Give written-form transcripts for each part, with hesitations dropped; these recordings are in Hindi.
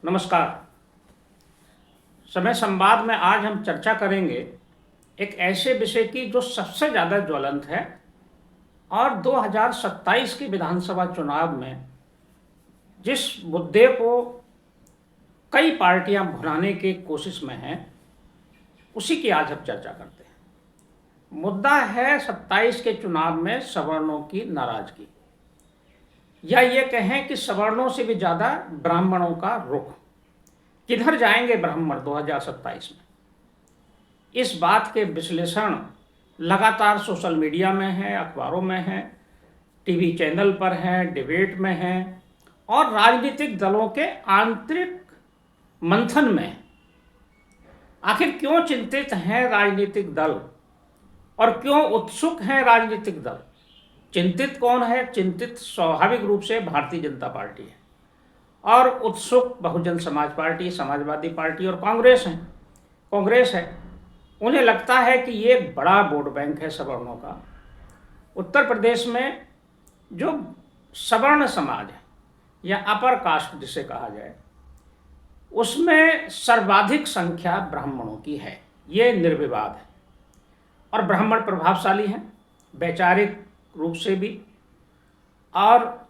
नमस्कार। समय संवाद में आज हम चर्चा करेंगे एक ऐसे विषय की जो सबसे ज़्यादा ज्वलंत है और 2027 के विधानसभा चुनाव में जिस मुद्दे को कई पार्टियां भुनाने की कोशिश में हैं, उसी की आज हम चर्चा करते हैं। मुद्दा है 27 के चुनाव में सवर्णों की नाराजगी, या ये कहें कि सवर्णों से भी ज़्यादा ब्राह्मणों का रुख। किधर जाएंगे ब्राह्मण 2027 में? इस बात के विश्लेषण लगातार सोशल मीडिया में है, अखबारों में है, टीवी चैनल पर है, डिबेट में है और राजनीतिक दलों के आंतरिक मंथन में। आखिर क्यों चिंतित हैं राजनीतिक दल और क्यों उत्सुक हैं राजनीतिक दल? चिंतित कौन है? चिंतित स्वाभाविक रूप से भारतीय जनता पार्टी है और उत्सुक बहुजन समाज पार्टी, समाजवादी पार्टी और कांग्रेस है। उन्हें लगता है कि ये एक बड़ा वोट बैंक है सवर्णों का। उत्तर प्रदेश में जो सवर्ण समाज है या अपर कास्ट जिसे कहा जाए, उसमें सर्वाधिक संख्या ब्राह्मणों की है, ये निर्विवाद है। और ब्राह्मण प्रभावशाली हैं वैचारिक रूप से भी, और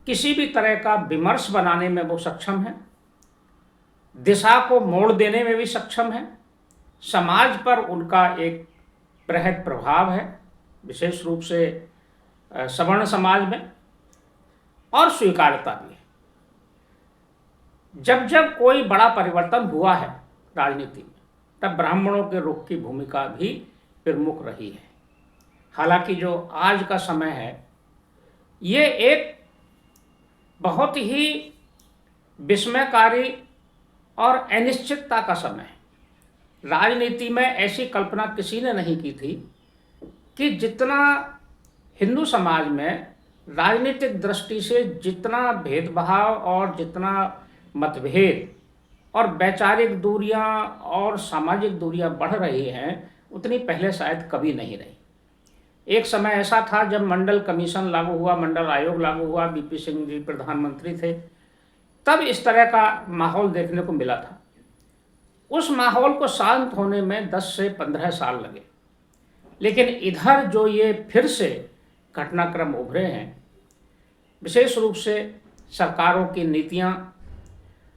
किसी भी तरह का विमर्श बनाने में वो सक्षम है, दिशा को मोड़ देने में भी सक्षम है। समाज पर उनका एक बृहद प्रभाव है, विशेष रूप से सवर्ण समाज में, और स्वीकार्यता भी है। जब जब कोई बड़ा परिवर्तन हुआ है राजनीति में, तब ब्राह्मणों के रुख की भूमिका भी प्रमुख रही है। हालांकि जो आज का समय है, ये एक बहुत ही विस्मयकारी और अनिश्चितता का समय है। राजनीति में ऐसी कल्पना किसी ने नहीं की थी कि जितना हिंदू समाज में राजनीतिक दृष्टि से जितना भेदभाव और जितना मतभेद और वैचारिक दूरियां और सामाजिक दूरियां बढ़ रही हैं, उतनी पहले शायद कभी नहीं रही। एक समय ऐसा था जब मंडल कमीशन लागू हुआ, मंडल आयोग लागू हुआ, बीपी सिंह जी प्रधानमंत्री थे, तब इस तरह का माहौल देखने को मिला था। उस माहौल को शांत होने में 10 से 15 साल लगे। लेकिन इधर जो ये फिर से घटनाक्रम उभरे हैं, विशेष रूप से सरकारों की नीतियां,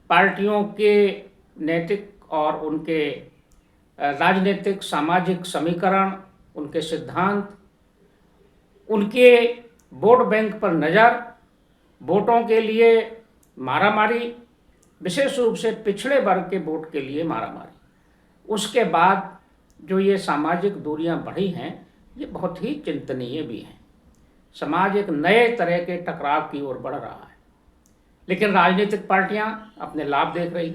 पार्टियों के नैतिक और उनके राजनीतिक सामाजिक समीकरण, उनके सिद्धांत, उनके वोट बैंक पर नज़र, वोटों के लिए मारामारी, विशेष रूप से पिछड़े वर्ग के वोट के लिए मारामारी, उसके बाद जो ये सामाजिक दूरियां बढ़ी हैं, ये बहुत ही चिंतनीय भी हैं। समाज एक नए तरह के टकराव की ओर बढ़ रहा है, लेकिन राजनीतिक पार्टियां अपने लाभ देख रही।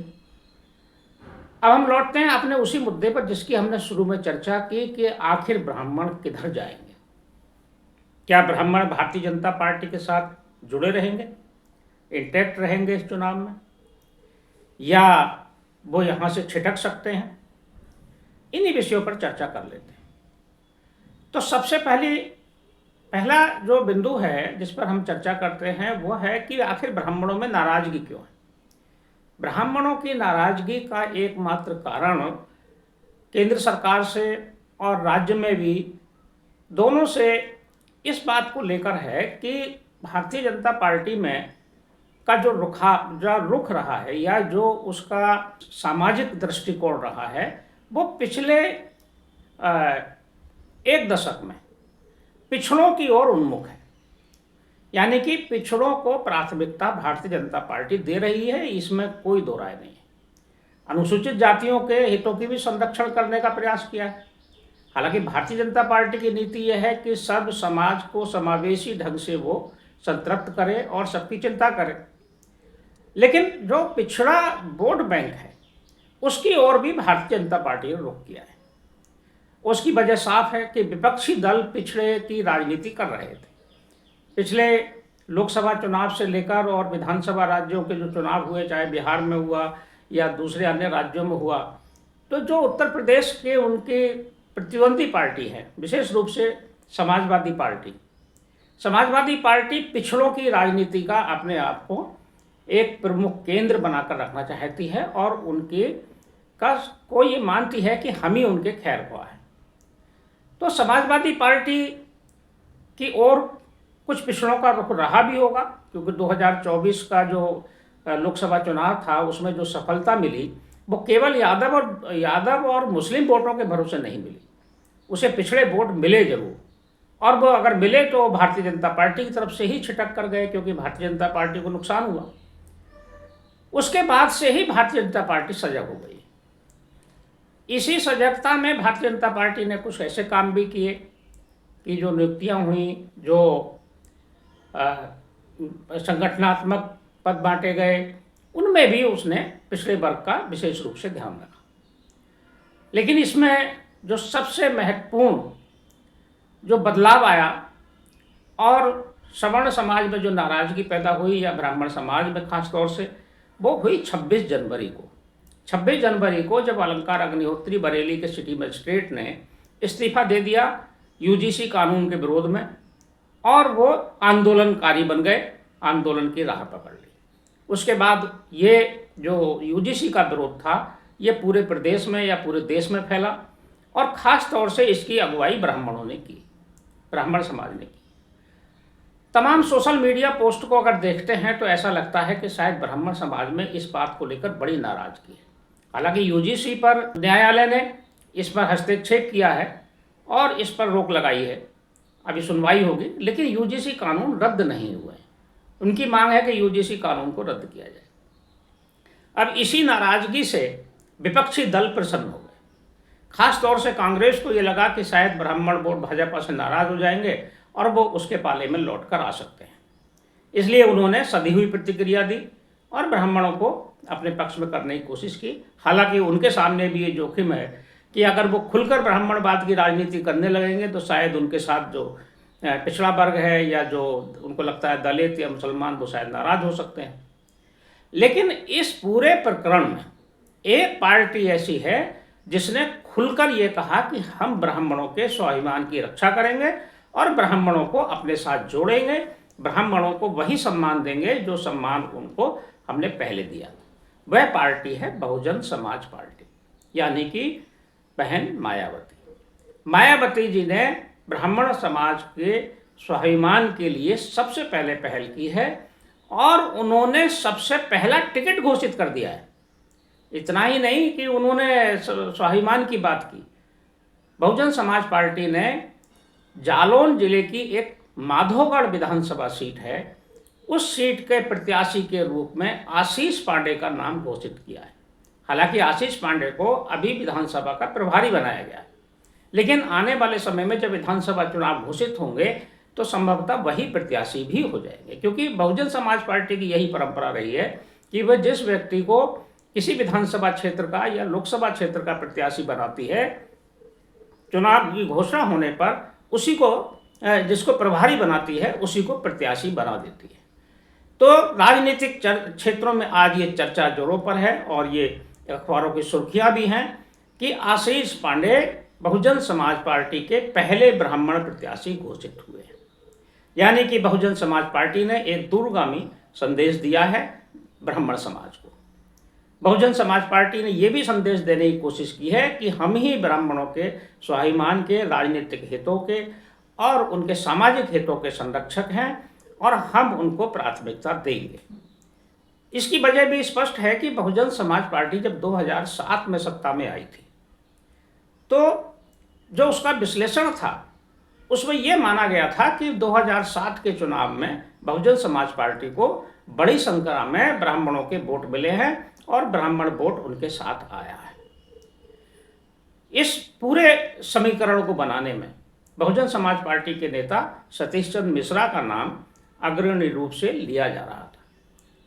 अब हम लौटते हैं अपने उसी मुद्दे पर जिसकी हमने शुरू में चर्चा की कि आखिर ब्राह्मण किधर जाएंगे। क्या ब्राह्मण भारतीय जनता पार्टी के साथ जुड़े रहेंगे, इंटैक्ट रहेंगे इस चुनाव में, या वो यहाँ से छिटक सकते हैं? इन्हीं विषयों पर चर्चा कर लेते हैं। तो सबसे पहला जो बिंदु है जिस पर हम चर्चा करते हैं वो है कि आखिर ब्राह्मणों में नाराजगी क्यों है। ब्राह्मणों की नाराजगी का एकमात्र कारण केंद्र सरकार से और राज्य में भी दोनों से इस बात को लेकर है कि भारतीय जनता पार्टी में का जो रुख रहा है या जो उसका सामाजिक दृष्टिकोण रहा है, वो पिछले एक दशक में पिछड़ों की ओर उन्मुख है। यानी कि पिछड़ों को प्राथमिकता भारतीय जनता पार्टी दे रही है, इसमें कोई दो राय नहीं है। अनुसूचित जातियों के हितों की भी संरक्षण करने का प्रयास किया है। हालांकि भारतीय जनता पार्टी की नीति यह है कि सब समाज को समावेशी ढंग से वो संतृप्त करे और सबकी चिंता करे, लेकिन जो पिछड़ा वोट बैंक है उसकी ओर भी भारतीय जनता पार्टी ने रुख किया है। उसकी वजह साफ है कि विपक्षी दल पिछड़े की राजनीति कर रहे थे। पिछले लोकसभा चुनाव से लेकर और विधानसभा राज्यों के जो चुनाव हुए, चाहे बिहार में हुआ या दूसरे अन्य राज्यों में हुआ, तो जो उत्तर प्रदेश के उनके प्रतिद्वंदी पार्टी है, विशेष रूप से समाजवादी पार्टी पिछड़ों की राजनीति का अपने आप को एक प्रमुख केंद्र बनाकर रखना चाहती है और उनके का को ये मानती है कि हम ही उनके खैर ख्वाह हैं। तो समाजवादी पार्टी की ओर कुछ पिछड़ों का रुख रहा भी होगा, क्योंकि 2024 का जो लोकसभा चुनाव था उसमें जो सफलता मिली वो केवल यादव और मुस्लिम वोटों के भरोसे नहीं मिली, उसे पिछड़े वोट मिले जरूर, और वो अगर मिले तो भारतीय जनता पार्टी की तरफ से ही छिटक कर गए, क्योंकि भारतीय जनता पार्टी को नुकसान हुआ। उसके बाद से ही भारतीय जनता पार्टी सजग हो गई। इसी सजगता में भारतीय जनता पार्टी ने कुछ ऐसे काम भी किए कि जो नियुक्तियां हुई, जो संगठनात्मक पद बांटे गए, उनमें भी उसने पिछड़े वर्ग का विशेष रूप से ध्यान रखा। लेकिन इसमें जो सबसे महत्वपूर्ण जो बदलाव आया और सवर्ण समाज में जो नाराजगी पैदा हुई, या ब्राह्मण समाज में खास तौर से, वो हुई 26 जनवरी को। 26 जनवरी को जब अलंकार अग्निहोत्री बरेली के सिटी मजिस्ट्रेट ने इस्तीफा दे दिया यूजीसी कानून के विरोध में, और वो आंदोलनकारी बन गए, आंदोलन की राह पकड़ ली। उसके बाद ये जो यूजीसी का विरोध था ये पूरे प्रदेश में या पूरे देश में फैला, और ख़ास तौर से इसकी अगुवाई ब्राह्मणों ने की, ब्राह्मण समाज ने की। तमाम सोशल मीडिया पोस्ट को अगर देखते हैं तो ऐसा लगता है कि शायद ब्राह्मण समाज में इस बात को लेकर बड़ी नाराज़गी है। हालांकि यूजीसी पर न्यायालय ने इस पर हस्तक्षेप किया है और इस पर रोक लगाई है, अभी सुनवाई होगी, लेकिन यूजीसी कानून रद्द नहीं हुए। उनकी मांग है कि यूजीसी कानून को रद्द किया जाए। अब इसी नाराज़गी से विपक्षी दल प्रसन्न हो गए। खास तौर से कांग्रेस को ये लगा कि शायद ब्राह्मण वोट भाजपा से नाराज़ हो जाएंगे और वो उसके पाले में लौट कर आ सकते हैं। इसलिए उन्होंने सधी हुई प्रतिक्रिया दी और ब्राह्मणों को अपने पक्ष में करने की कोशिश की। हालांकि उनके सामने भी ये जोखिम है कि अगर वो खुलकर ब्राह्मणवाद की राजनीति करने लगेंगे तो शायद उनके साथ जो पिछड़ा वर्ग है या जो उनको लगता है दलित या मुसलमान, वो शायद नाराज हो सकते हैं। लेकिन इस पूरे प्रकरण में एक पार्टी ऐसी है जिसने खुलकर ये कहा कि हम ब्राह्मणों के स्वाभिमान की रक्षा करेंगे और ब्राह्मणों को अपने साथ जोड़ेंगे, ब्राह्मणों को वही सम्मान देंगे जो सम्मान उनको हमने पहले दिया। वह पार्टी है बहुजन समाज पार्टी, यानी कि बहन मायावती जी ने ब्राह्मण समाज के स्वाभिमान के लिए सबसे पहले पहल की है और उन्होंने सबसे पहला टिकट घोषित कर दिया है। इतना ही नहीं कि उन्होंने स्वाभिमान की बात की, बहुजन समाज पार्टी ने जालौन जिले की एक माधोगढ़ विधानसभा सीट है, उस सीट के प्रत्याशी के रूप में आशीष पांडे का नाम घोषित किया है। हालांकि आशीष पांडे को अभी विधानसभा का प्रभारी बनाया गया है, लेकिन आने वाले समय में जब विधानसभा चुनाव घोषित होंगे तो संभवतः वही प्रत्याशी भी हो जाएंगे, क्योंकि बहुजन समाज पार्टी की यही परंपरा रही है कि वह जिस व्यक्ति को किसी विधानसभा क्षेत्र का या लोकसभा क्षेत्र का प्रत्याशी बनाती है, चुनाव की घोषणा होने पर उसी को, जिसको प्रभारी बनाती है, उसी को प्रत्याशी बना देती है। तो राजनीतिक क्षेत्रों में आज ये चर्चा जोरों पर है और ये अखबारों की सुर्खियां भी हैं कि आशीष पांडे बहुजन समाज पार्टी के पहले ब्राह्मण प्रत्याशी घोषित हुए हैं। यानी कि बहुजन समाज पार्टी ने एक दूरगामी संदेश दिया है ब्राह्मण समाज को। बहुजन समाज पार्टी ने यह भी संदेश देने की कोशिश की है कि हम ही ब्राह्मणों के स्वाभिमान के, राजनीतिक हितों के और उनके सामाजिक हितों के संरक्षक हैं और हम उनको प्राथमिकता देंगे। इसकी वजह भी स्पष्ट है कि बहुजन समाज पार्टी जब 2007 में सत्ता में आई थी तो जो उसका विश्लेषण था उसमें यह माना गया था कि 2007 के चुनाव में बहुजन समाज पार्टी को बड़ी संख्या में ब्राह्मणों के वोट मिले हैं और ब्राह्मण वोट उनके साथ आया है। इस पूरे समीकरण को बनाने में बहुजन समाज पार्टी के नेता सतीश चंद्र मिश्रा का नाम अग्रणी रूप से लिया जा रहा था।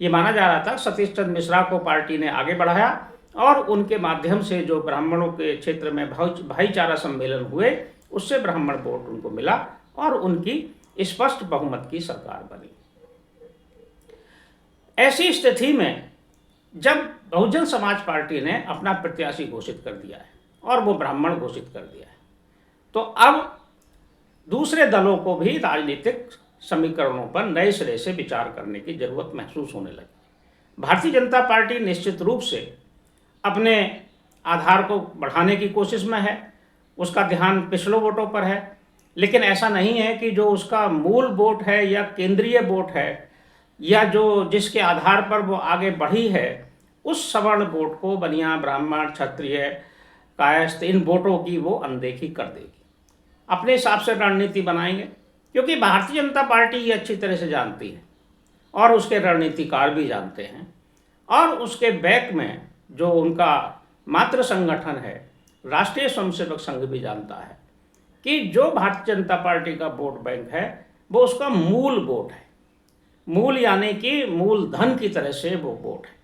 ये माना जा रहा था सतीश चंद्र मिश्रा को पार्टी ने आगे बढ़ाया और उनके माध्यम से जो ब्राह्मणों के क्षेत्र में भाईचारा सम्मेलन हुए उससे ब्राह्मण वोट उनको मिला और उनकी स्पष्ट बहुमत की सरकार बनी। ऐसी स्थिति में जब बहुजन समाज पार्टी ने अपना प्रत्याशी घोषित कर दिया है और वो ब्राह्मण घोषित कर दिया है, तो अब दूसरे दलों को भी राजनीतिक समीकरणों पर नए सिरे से विचार करने की जरूरत महसूस होने लगी। भारतीय जनता पार्टी निश्चित रूप से अपने आधार को बढ़ाने की कोशिश में है, उसका ध्यान पिछड़ों वोटों पर है, लेकिन ऐसा नहीं है कि जो उसका मूल वोट है या केंद्रीय वोट है या जो जिसके आधार पर वो आगे बढ़ी है, उस सवर्ण वोट को बनिया, ब्राह्मण, क्षत्रिय, कायस्थ, इन वोटों की वो अनदेखी कर देगी। अपने हिसाब से रणनीति बनाएंगे, क्योंकि भारतीय जनता पार्टी ये अच्छी तरह से जानती है और उसके रणनीतिकार भी जानते हैं, और उसके बैक में जो उनका मातृ संगठन है राष्ट्रीय स्वयंसेवक संघ भी जानता है कि जो भारतीय जनता पार्टी का वोट बैंक है वो उसका मूल वोट है। मूल यानी कि मूलधन की तरह से वो वोट है।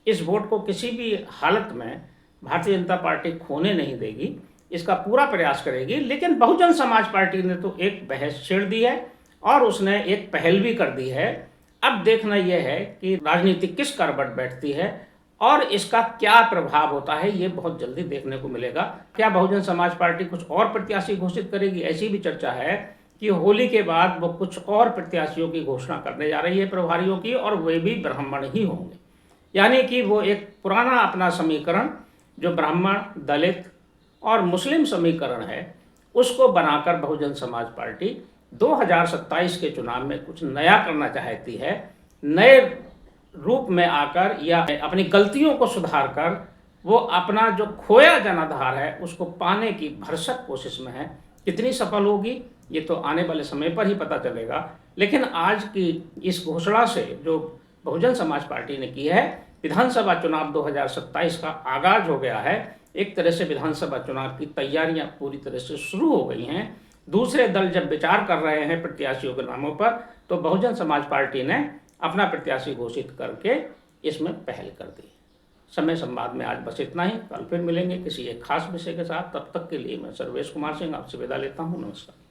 इस वोट को किसी भी हालत में भारतीय जनता पार्टी खोने नहीं देगी, इसका पूरा प्रयास करेगी। लेकिन बहुजन समाज पार्टी ने तो एक बहस छेड़ दी है और उसने एक पहल भी कर दी है। अब देखना यह है कि राजनीति किस करवट बैठती है और इसका क्या प्रभाव होता है, ये बहुत जल्दी देखने को मिलेगा। क्या बहुजन समाज पार्टी कुछ और प्रत्याशी घोषित करेगी? ऐसी भी चर्चा है कि होली के बाद वो कुछ और प्रत्याशियों की घोषणा करने जा रही है, प्रभारियों की, और वे भी ब्राह्मण ही होंगे। यानी कि वो एक पुराना अपना समीकरण जो ब्राह्मण, दलित और मुस्लिम समीकरण है, उसको बनाकर बहुजन समाज पार्टी 2027 के चुनाव में कुछ नया करना चाहती है। नए रूप में आकर या अपनी गलतियों को सुधार कर वो अपना जो खोया जनाधार है उसको पाने की भरसक कोशिश में है। कितनी सफल होगी ये तो आने वाले समय पर ही पता चलेगा। लेकिन आज की इस घोषणा से जो बहुजन समाज पार्टी ने की है, विधानसभा चुनाव 2027 का आगाज हो गया है। एक तरह से विधानसभा चुनाव की तैयारियां पूरी तरह से शुरू हो गई हैं। दूसरे दल जब विचार कर रहे हैं प्रत्याशियों के नामों पर, तो बहुजन समाज पार्टी ने अपना प्रत्याशी घोषित करके इसमें पहल कर दी। समय संवाद में आज बस इतना ही। कल फिर मिलेंगे किसी एक खास विषय के साथ। तब तक के लिए मैं सर्वेश कुमार सिंह आपसे विदा लेता हूँ। नमस्कार।